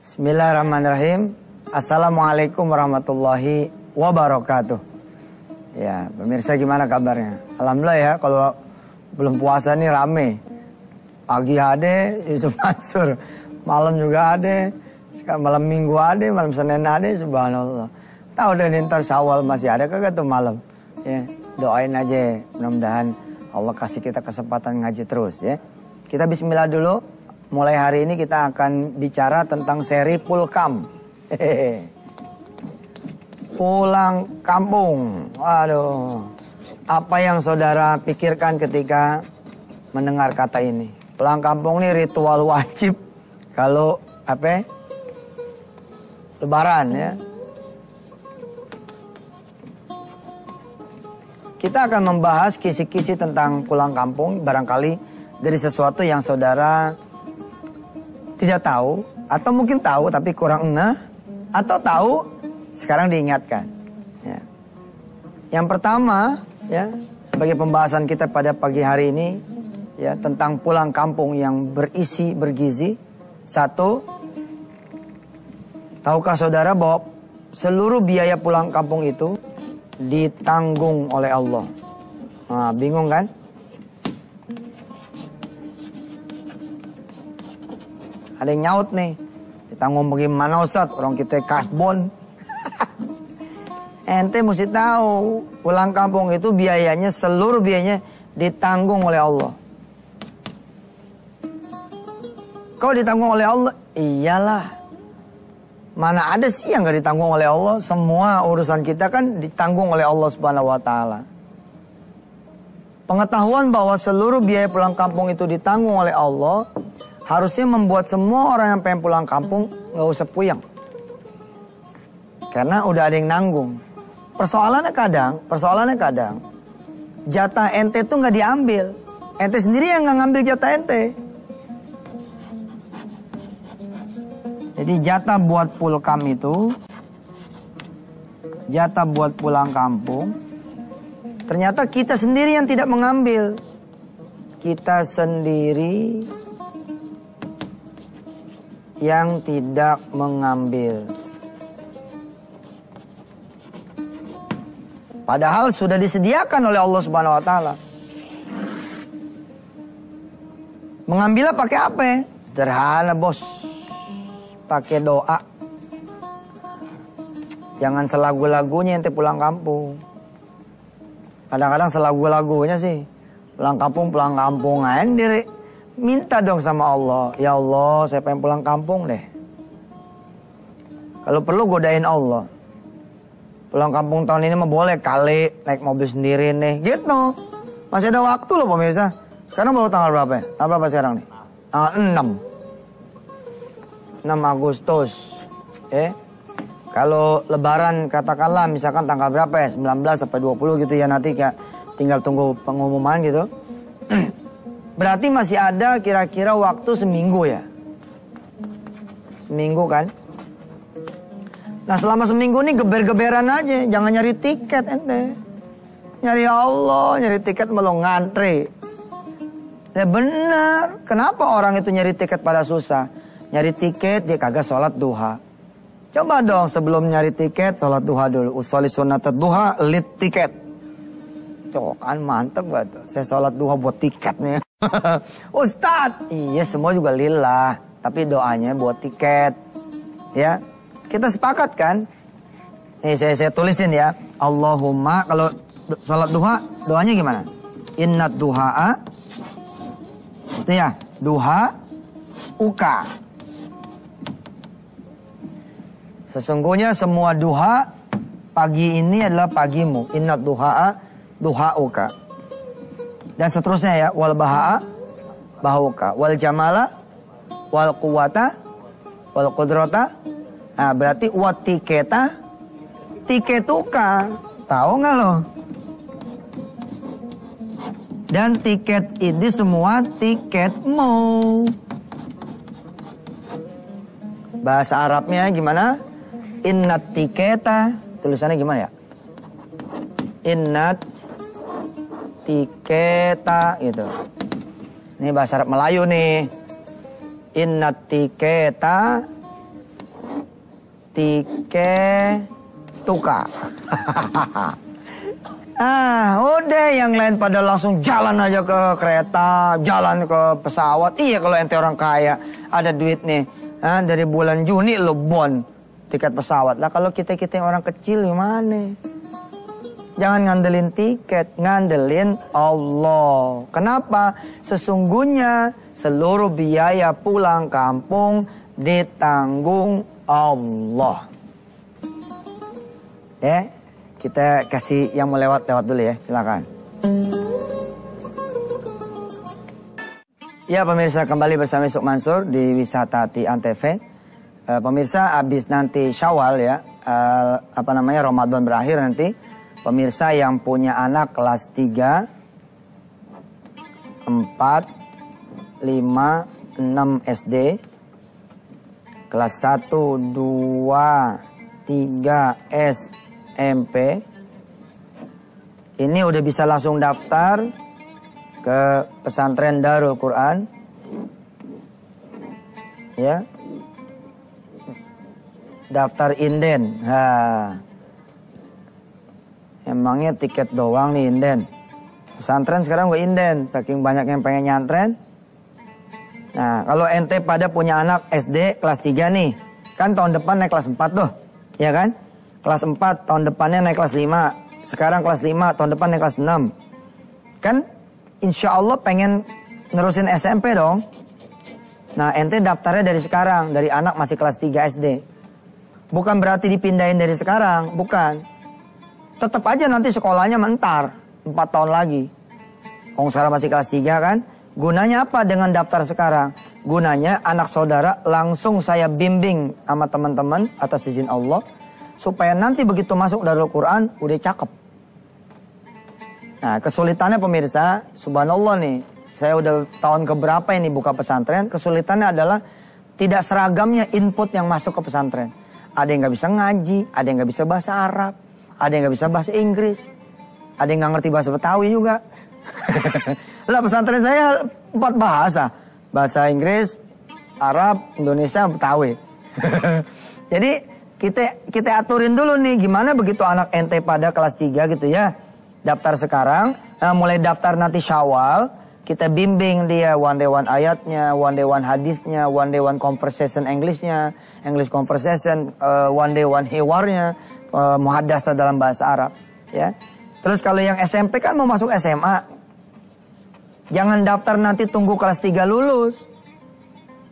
Bismillahirrahmanirrahim. Assalamualaikum warahmatullahi wabarakatuh. Ya, pemirsa gimana kabarnya? Alhamdulillah ya, kalau belum puasa nih rame. Pagi ada, Yusuf Mansur. Malam juga ada. Sekarang malam Minggu ada, malam Senin ada, subhanallah. Tahu deh ntar Syawal masih ada kagak tuh malam. Ya, doain aja, mudah-mudahan Allah kasih kita kesempatan ngaji terus ya. Kita bismillah dulu. Mulai hari ini kita akan bicara tentang seri Pulkam. Pulang kampung. Waduh. Apa yang saudara pikirkan ketika mendengar kata ini? Pulang kampung ini ritual wajib kalau apa? Lebaran ya. Kita akan membahas kisi-kisi tentang pulang kampung, barangkali dari sesuatu yang saudara tidak tahu, atau mungkin tahu tapi kurang ngeh, atau tahu sekarang diingatkan. Ya. Yang pertama, ya, sebagai pembahasan kita pada pagi hari ini, ya, tentang pulang kampung yang berisi bergizi. Satu, tahukah saudara bahwa seluruh biaya pulang kampung itu ditanggung oleh Allah? Nah, bingung kan? Ada yang nyaut nih, ditanggung bagaimana Ustadz? Orang kita kasbon. Ente mesti tahu, pulang kampung itu biayanya, seluruh biayanya ditanggung oleh Allah. Kau ditanggung oleh Allah? Iyalah. Mana ada sih yang gak ditanggung oleh Allah? Semua urusan kita kan ditanggung oleh Allah Subhanahu wa Ta'ala. Pengetahuan bahwa seluruh biaya pulang kampung itu ditanggung oleh Allah harusnya membuat semua orang yang pengen pulang kampung gak usah puyeng. Karena udah ada yang nanggung. Persoalannya kadang jatah ente tuh gak diambil. Ente sendiri yang gak ngambil jatah ente. Jadi jatah buat pulkam itu, jatah buat pulang kampung, ternyata kita sendiri yang tidak mengambil. Kita sendiri yang tidak mengambil. Padahal sudah disediakan oleh Allah Subhanahu wa Ta'ala. Mengambilnya pakai apa? Sederhana, bos. Pakai doa. Jangan selagu-lagunya ente pulang kampung. Kadang-kadang selagu-lagunya sih. Pulang kampung aja diri. Minta dong sama Allah. Ya Allah, saya pengen pulang kampung deh. Kalau perlu godain Allah. Pulang kampung tahun ini mah boleh kali naik mobil sendiri nih. Gitu. Masih ada waktu loh pemirsa. Sekarang baru tanggal berapa ya? Tanggal berapa sekarang nih? Tanggal 6 Agustus. Kalau lebaran katakanlah misalkan tanggal berapa ya? 19 sampai 20 gitu ya, nanti kayak tinggal tunggu pengumuman gitu. Berarti masih ada kira-kira waktu seminggu ya. Seminggu kan. Nah selama seminggu ini geber-geberan aja. Jangan nyari tiket ente. Nyari Allah, nyari tiket malah ngantri. Ya benar. Kenapa orang itu nyari tiket pada susah? Nyari tiket dia kagak sholat duha. Coba dong sebelum nyari tiket sholat duha dulu. Usoli sunat duha, lit tiket. Tuh kan mantep banget. Saya sholat duha buat tiket nih. Ustadz, iya semua juga lillah. Tapi doanya buat tiket. Ya, kita sepakat kan? Nih saya tulisin ya. Allahumma, kalau sholat duha, doanya gimana? Innat duha'a. Itu ya, duha uka. Sesungguhnya semua duha pagi ini adalah pagimu. Innat duha'a duha'uka. Dan seterusnya ya. Wal baha'a bahuka. Wal jamala wal quwata wal qudrata. Nah berarti wat tiketa tiketuka. Tahu nggak lo? Dan tiket ini semua tiketmu. Bahasa Arabnya gimana? Innat tiketa. Tulisannya gimana ya? Innat tiketa gitu. Ini bahasa Arab Melayu nih. Innat tiketa tiket tukar. Udah yang lain pada langsung jalan aja ke kereta, jalan ke pesawat. Iya kalau ente orang kaya, ada duit nih. Dari bulan Juni lo bon tiket pesawat. Lah kalau kita yang orang kecil gimana? Jangan ngandelin tiket, ngandelin Allah. Kenapa? Sesungguhnya seluruh biaya pulang kampung ditanggung Allah. Ya, kita kasih yang mau lewat dulu ya, silakan. Ya pemirsa, kembali bersama Yusuf Mansur di Wisata Hati Antv. Pemirsa, habis nanti Syawal ya, Ramadan berakhir nanti. Pemirsa yang punya anak kelas 3, 4, 5, 6 SD, kelas 1, 2, 3 SMP, ini udah bisa langsung daftar ke pesantren Darul Quran. Ya. Daftar inden. Emangnya tiket doang nih inden. Pesantren sekarang gue inden, saking banyak yang pengen nyantren. Nah, kalau ente pada punya anak SD kelas 3 nih, kan tahun depan naik kelas 4 tuh, ya kan? Kelas 4 tahun depannya naik kelas 5, sekarang kelas 5 tahun depan naik kelas 6. Kan insya Allah pengen nerusin SMP dong. Nah, ente daftarnya dari sekarang, dari anak masih kelas 3 SD. Bukan berarti dipindahin dari sekarang, bukan. Tetap aja nanti sekolahnya mentar 4 tahun lagi. Sekarang masih kelas 3 kan? Gunanya apa dengan daftar sekarang? Gunanya anak saudara langsung saya bimbing sama teman-teman atas izin Allah. Supaya nanti begitu masuk Darul Quran udah cakep. Nah kesulitannya pemirsa, subhanallah nih. Saya udah tahun keberapa ini buka pesantren. Kesulitannya adalah tidak seragamnya input yang masuk ke pesantren. Ada yang gak bisa ngaji, ada yang gak bisa bahasa Arab. Ada yang gak bisa bahasa Inggris. Ada yang gak ngerti bahasa Betawi juga. Lah pesantren saya 4 bahasa. Bahasa Inggris, Arab, Indonesia, Betawi. Jadi kita aturin dulu nih. Gimana begitu anak ente pada kelas 3 gitu ya. Daftar sekarang. Mulai daftar nanti Syawal. Kita bimbing dia one day one ayatnya, one day one hadisnya, one day one conversation Englishnya, English conversation, one day one hiwarnya. Muhadats dalam bahasa Arab ya. Terus kalau yang SMP kan mau masuk SMA, jangan daftar nanti tunggu kelas 3 lulus.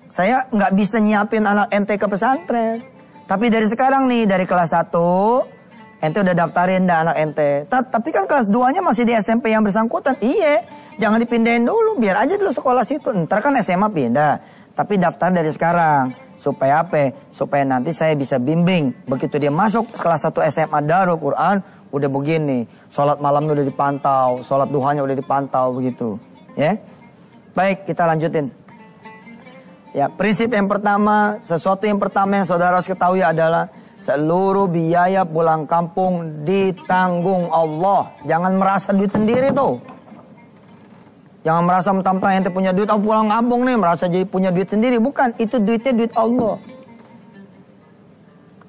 Saya nggak bisa nyiapin anak ente ke pesantren. Tapi dari sekarang nih, dari kelas 1 ente udah daftarin dah anak ente. Tapi kan kelas 2-nya masih di SMP yang bersangkutan. Iya, jangan dipindahin dulu, biar aja dulu sekolah situ. Ntar kan SMA pindah. Tapi daftar dari sekarang. Supaya apa? Supaya nanti saya bisa bimbing. Begitu dia masuk kelas 1 SMA Darul Quran, udah begini. Sholat malamnya udah dipantau, sholat duhanya udah dipantau, begitu. Ya, baik kita lanjutin. Ya, prinsip yang pertama, sesuatu yang pertama yang saudara harus ketahui adalah seluruh biaya pulang kampung ditanggung Allah. Jangan merasa duit sendiri tuh. Jangan merasa mentang-mentang ente punya duit, pulang kampung nih, merasa jadi punya duit sendiri. Bukan, itu duitnya duit Allah.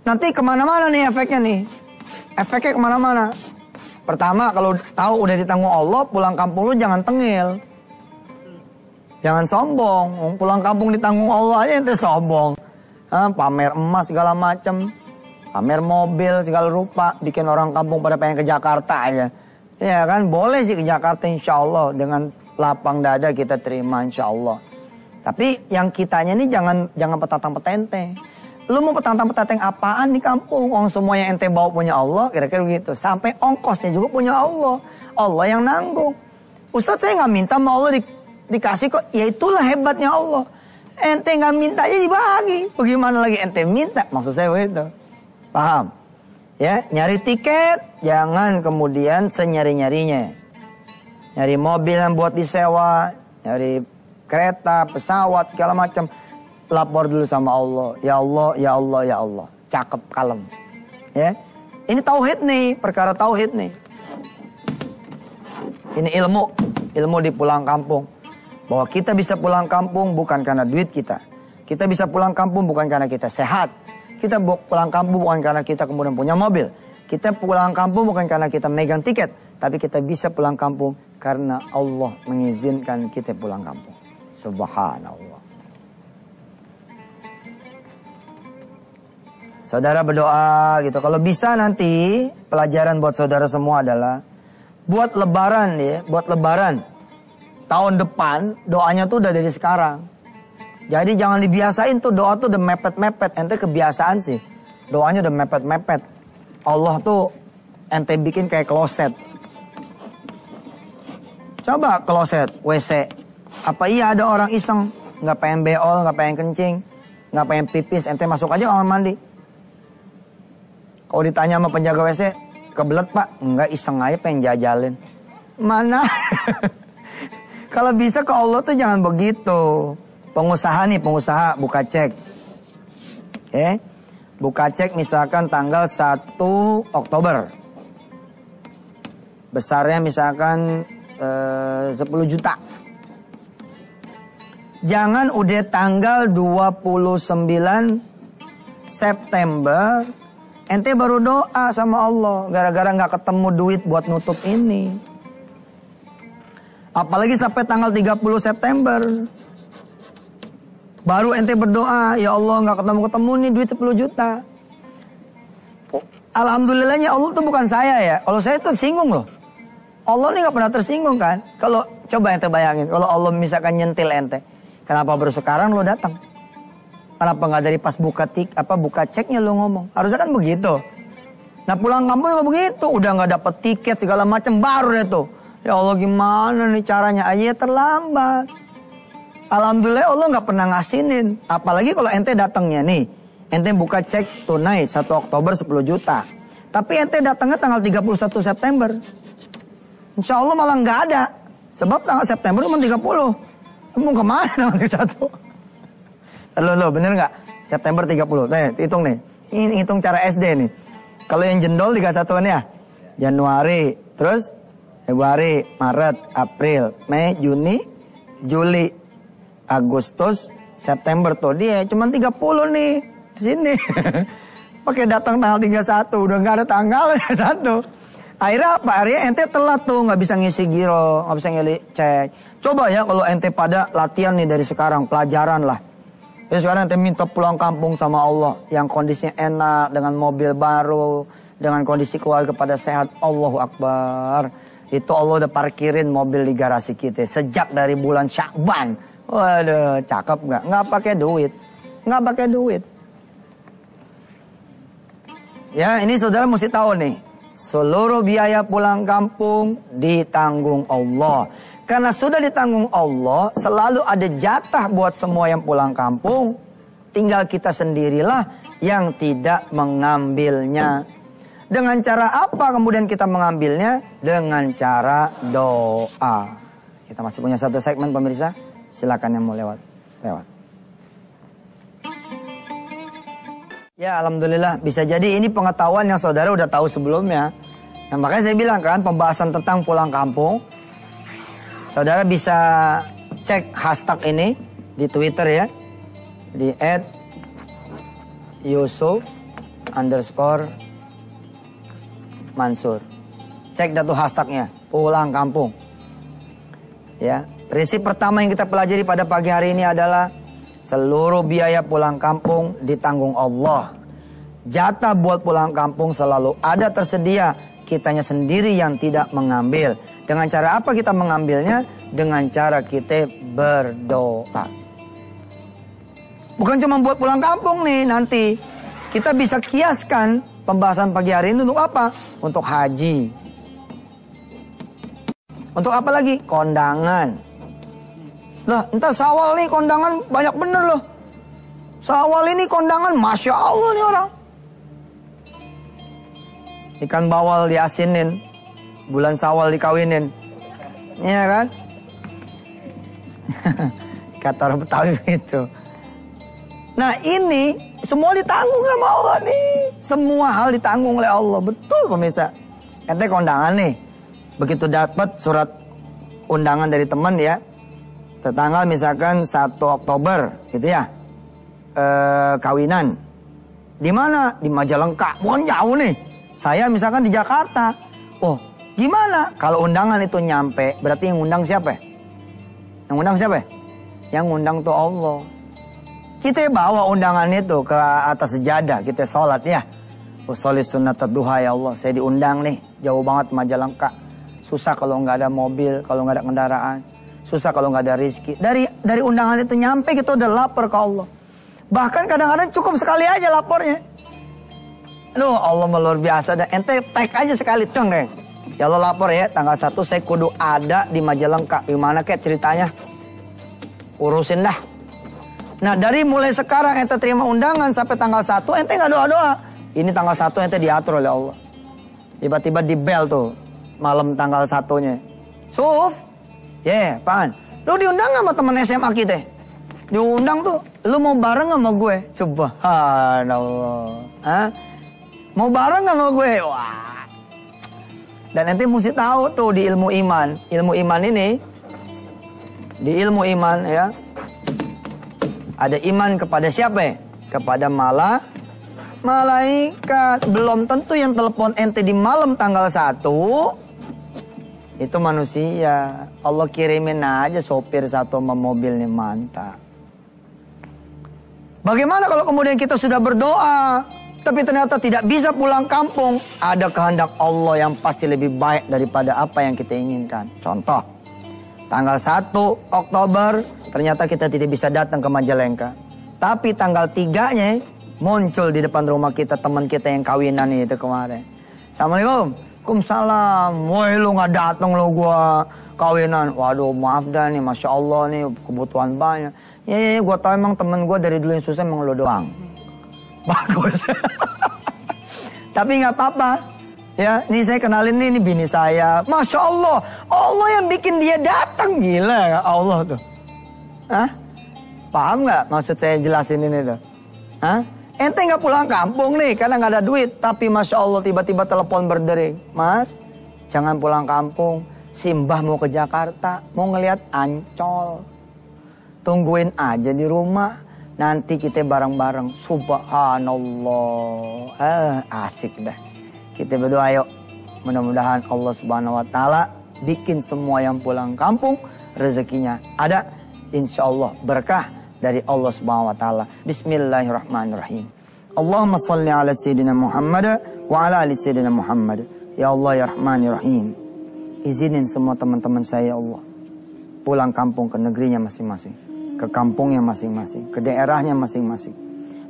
Nanti kemana-mana nih efeknya nih. Efeknya kemana-mana. Pertama, kalau tahu udah ditanggung Allah, pulang kampung lu jangan tengil. Jangan sombong. Pulang kampung ditanggung Allah aja ente sombong. Pamer emas segala macem. Pamer mobil segala rupa. Bikin orang kampung pada pengen ke Jakarta aja. Ya kan, boleh sih ke Jakarta insya Allah. Dengan lapang dada kita terima insya Allah. Tapi yang kitanya nih jangan petantang-petenteng. Lu mau petantang-petenteng apaan di kampung? Semua yang ente bawa punya Allah, kira-kira begitu. Sampai ongkosnya juga punya Allah. Allah yang nanggung. Ustadz saya nggak minta sama Allah dikasih kok. Ya itulah hebatnya Allah. Ente nggak minta aja dibagi. Bagaimana lagi ente minta? Maksud saya begitu. Paham? Ya, nyari tiket jangan kemudian senyari-nyarinya. Nyari mobil yang buat disewa, nyari kereta, pesawat, segala macam. Lapor dulu sama Allah. Ya Allah, ya Allah, ya Allah. Cakep, kalem. Ya. Ini tauhid nih, perkara tauhid nih. Ini ilmu di pulang kampung. Bahwa kita bisa pulang kampung bukan karena duit kita. Kita bisa pulang kampung bukan karena kita sehat. Kita pulang kampung bukan karena kita kemudian punya mobil. Kita pulang kampung bukan karena kita megang tiket. Tapi kita bisa pulang kampung karena Allah mengizinkan kita pulang kampung. Subhanallah. Saudara berdoa gitu. Kalau bisa nanti pelajaran buat saudara semua adalah buat lebaran ya, buat lebaran tahun depan doanya tuh udah dari sekarang. Jadi jangan dibiasain tuh doa tuh udah mepet-mepet. Ente kebiasaan sih. Doanya udah mepet-mepet. Allah tuh ente bikin kayak kloset. Coba kloset, WC. Apa iya ada orang iseng, nggak pengen beol, nggak pengen kencing, nggak pengen pipis, ente masuk aja kamar mandi. Kalau ditanya sama penjaga WC, kebelet pak? Enggak, iseng aja pengen jajalin. Mana? Kalau bisa ke Allah tuh jangan begitu. Pengusaha nih, pengusaha buka cek. Buka cek misalkan tanggal 1 Oktober. Besarnya misalkan 10 juta. Jangan udah tanggal 29 September ente baru doa sama Allah gara-gara gak ketemu duit buat nutup ini. Apalagi sampai tanggal 30 September baru ente berdoa, ya Allah gak ketemu-ketemu nih duit 10 juta. Alhamdulillahnya Allah tuh bukan saya ya. Kalau saya tersinggung loh. Allah nih gak pernah tersinggung kan. Kalau coba ente bayangin, kalau Allah misalkan nyentil ente, kenapa baru sekarang lo datang? Kenapa nggak dari pas buka ceknya lo ngomong? Harusnya kan begitu. Nah pulang kampung juga begitu. Udah nggak dapet tiket segala macam baru deh tuh. Ya Allah gimana nih caranya? Aja terlambat. Alhamdulillah Allah nggak pernah ngasinin. Apalagi kalau ente datangnya nih. Ente buka cek tunai 1 Oktober 10 juta. Tapi ente datangnya tanggal 31 September. Insya Allah malah nggak ada. Sebab tanggal September cuma 30. Mau kemana tanggal 31? Lo bener nggak? September 30. Nih, hitung nih. Ini hitung cara SD nih. Kalau yang jendol 31 ya. Januari, terus Februari, Maret, April, Mei, Juni, Juli, Agustus, September tuh dia cuma 30 nih di sini. Pakai datang tanggal 31, udah nggak ada tanggal 1. Akhirnya apa? Akhirnya ente telat tuh, nggak bisa ngisi giro, nggak bisa cek. Coba ya kalau ente pada latihan nih dari sekarang, pelajaran lah. Terus sekarang ente minta pulang kampung sama Allah yang kondisinya enak, dengan mobil baru, dengan kondisi keluarga pada sehat. Allahu Akbar. Itu Allah udah parkirin mobil di garasi kita sejak dari bulan Syakban. Waduh, cakep nggak? Nggak pakai duit, nggak pakai duit. Ya, ini saudara mesti tahu nih, seluruh biaya pulang kampung ditanggung Allah. Karena sudah ditanggung Allah, selalu ada jatah buat semua yang pulang kampung. Tinggal kita sendirilah yang tidak mengambilnya. Dengan cara apa kemudian kita mengambilnya? Dengan cara doa. Kita masih punya satu segmen pemirsa. Silakan yang mau lewat. Ya alhamdulillah, bisa jadi ini pengetahuan yang saudara udah tahu sebelumnya. Nah, makanya saya bilang kan pembahasan tentang pulang kampung. Saudara bisa cek hashtag ini di Twitter ya. Di @Yusuf_Mansur. Cek dah tuh hashtagnya, pulang kampung. Ya, prinsip pertama yang kita pelajari pada pagi hari ini adalah seluruh biaya pulang kampung ditanggung Allah. Jatah buat pulang kampung selalu ada tersedia. Kitanya sendiri yang tidak mengambil. Dengan cara apa kita mengambilnya? Dengan cara kita berdoa. Bukan cuma buat pulang kampung nih nanti. Kita bisa kiaskan pembahasan pagi hari ini untuk apa? Untuk haji. Untuk apa lagi? Kondangan. Lah, entar Syawal nih kondangan banyak bener loh. Syawal ini kondangan, Masya Allah nih orang. Ikan bawal diasinin, bulan Syawal dikawinin. Iya kan? Kata orang Betawi begitu. Nah ini semua ditanggung sama Allah nih. Semua hal ditanggung oleh Allah. Betul pemirsa. Ente kondangan nih. Begitu dapat surat undangan dari teman ya. Tanggal misalkan 1 Oktober gitu ya. Kawinan. Di mana? Di Majalengka. Bukan jauh nih. Saya misalkan di Jakarta. Oh, gimana? Kalau undangan itu nyampe, berarti yang undang siapa? Yang undang siapa? Yang undang tuh Allah. Kita bawa undangan itu ke atas sejadah, kita sholat ya. Usolli sunat duha ya Allah. Saya diundang nih, jauh banget Majalengka. Susah kalau nggak ada mobil, kalau nggak ada kendaraan. Susah kalau nggak ada rezeki. Dari undangan itu nyampe kita udah lapor ke Allah. Bahkan kadang-kadang cukup sekali aja lapornya. Aduh, Allah luar biasa. Dan ente tag aja sekali, ceng deh. Ya Allah lapor ya, tanggal 1 saya kudu ada di Majalengka. Gimana kek ceritanya? Urusin dah. Nah dari mulai sekarang ente terima undangan sampai tanggal 1, ente nggak doa-doa. Ini tanggal 1 ente diatur oleh Allah. Tiba-tiba di bel tuh, malam tanggal 1-nya. Suf, Pan, lu diundang sama teman SMA kita? Diundang tuh, lu mau bareng sama gue? Subhanallah. Hah? Mau bareng sama gue? Wah. Dan nanti mesti tahu tuh di ilmu iman. Ilmu iman ini, di ilmu iman ya, ada iman kepada siapa ya? Kepada malaikat. Belum tentu yang telepon ente di malam tanggal 1 itu manusia. Allah kirimin aja sopir satu sama mobilnya, mantap. Bagaimana kalau kemudian kita sudah berdoa, tapi ternyata tidak bisa pulang kampung? Ada kehendak Allah yang pasti lebih baik daripada apa yang kita inginkan. Contoh, tanggal 1 Oktober ternyata kita tidak bisa datang ke Majalengka. Tapi tanggal 3-nya muncul di depan rumah kita teman kita yang kawinan itu kemarin. Assalamualaikum. Waalaikumsalam. Woi lu gak datang lu gua kawinan. Waduh maaf dah nih, Masya Allah nih kebutuhan banyak. Ya gua tahu emang temen gua dari dulu yang susah emang lu doang. Bagus. Tapi gak apa-apa. Ya, ini saya kenalin nih, ini bini saya. Masya Allah. Allah yang bikin dia datang. Gila Allah tuh. Hah? Paham gak maksud saya jelasin ini tuh? Hah? Ente nggak pulang kampung nih karena nggak ada duit. Tapi Masya Allah tiba-tiba telepon berdering. Mas, jangan pulang kampung. Simbah mau ke Jakarta. Mau ngelihat Ancol. Tungguin aja di rumah. Nanti kita bareng-bareng. Subhanallah. Asik dah. Kita berdoa yuk. Mudah-mudahan Allah Subhanahu Wa Taala bikin semua yang pulang kampung rezekinya ada. Insya Allah berkah dari Allah Subhanahu Wa Taala. Bismillahirrahmanirrahim. Allahumma salli ala Sayyidina Muhammad wa ala ali Sayyidina Muhammad. Ya Allah ya Rahman ya Rahim. Izinin semua teman-teman saya ya Allah pulang kampung ke negerinya masing-masing, ke kampungnya masing-masing, ke daerahnya masing-masing.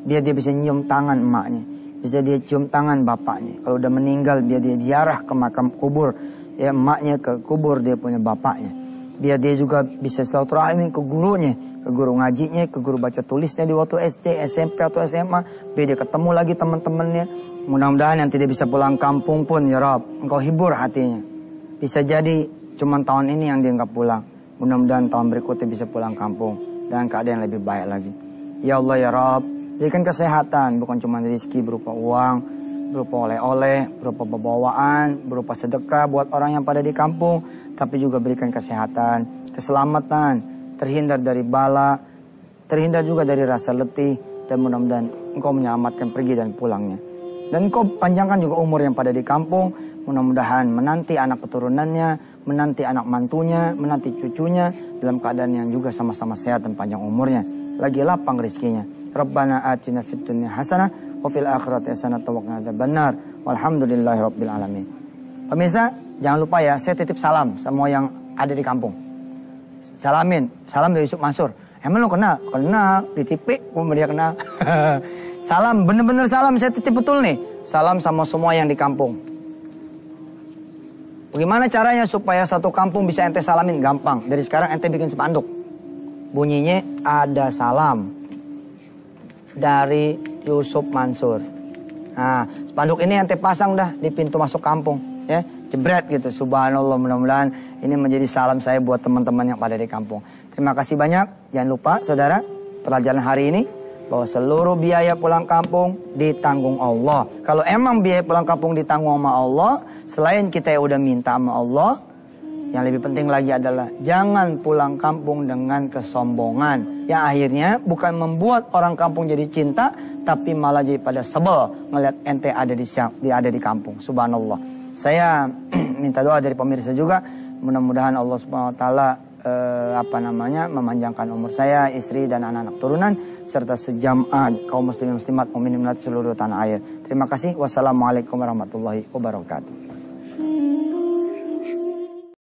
Biar dia bisa nyium tangan emaknya, bisa dia cium tangan bapaknya. Kalau udah meninggal biar dia ziarah ke makam kubur ya emaknya, ke kubur dia punya bapaknya. Biar dia juga bisa silaturahmi ke gurunya, ke guru ngajinya, ke guru baca tulisnya di waktu SD, SMP atau SMA. Biar dia ketemu lagi teman-temannya. Mudah-mudahan nanti dia bisa pulang kampung pun ya Rabb, engkau hibur hatinya. Bisa jadi cuma tahun ini yang dia nggak pulang. Mudah-mudahan tahun berikutnya bisa pulang kampung dengan keadaan yang lebih baik lagi. Ya Allah ya Rabb, berikan kesehatan, bukan cuma rezeki berupa uang, berupa oleh-oleh, berupa bawaan, berupa sedekah buat orang yang pada di kampung, tapi juga berikan kesehatan, keselamatan, terhindar dari bala, terhindar juga dari rasa letih, dan mudah-mudahan engkau menyelamatkan pergi dan pulangnya. Dan engkau panjangkan juga umur yang pada di kampung, mudah-mudahan menanti anak keturunannya, menanti anak mantunya, menanti cucunya, dalam keadaan yang juga sama-sama sehat dan panjang umurnya. Lagi lapang rezekinya. Rabbana atina fid dunya hasanah wa fil akhirati hasanah wa qina adzabannar. Walhamdulillahirabbil alamin. Pemirsa, jangan lupa ya, saya titip salam semua yang ada di kampung. Salamin, salam dari Yusuf Mansur. Emang lo kenal? Kenal, ditipik, dia kenal. Salam, bener-bener salam, saya titip betul nih. Salam sama semua yang di kampung. Bagaimana caranya supaya satu kampung bisa ente salamin? Gampang, dari sekarang ente bikin spanduk. Bunyinya ada salam dari Yusuf Mansur. Nah, spanduk ini ente pasang dah di pintu masuk kampung, ya, jebret gitu. Subhanallah, mudah-mudahan ini menjadi salam saya buat teman-teman yang pada di kampung. Terima kasih banyak. Jangan lupa, saudara, pelajaran hari ini bahwa seluruh biaya pulang kampung ditanggung Allah. Kalau emang biaya pulang kampung ditanggung sama Allah, selain kita yang udah minta sama Allah, Yang lebih penting lagi adalah jangan pulang kampung dengan kesombongan. Yang akhirnya bukan membuat orang kampung jadi cinta, tapi malah jadi pada sebel ngeliat ente ada di kampung. Subhanallah. Saya minta doa dari pemirsa juga, mudah-mudahan Allah Subhanahu wa taala memanjangkan umur saya, istri dan anak-anak turunan serta sejamaah kaum muslimin muslimat mukminin seluruh tanah air. Terima kasih. Wassalamualaikum warahmatullahi wabarakatuh.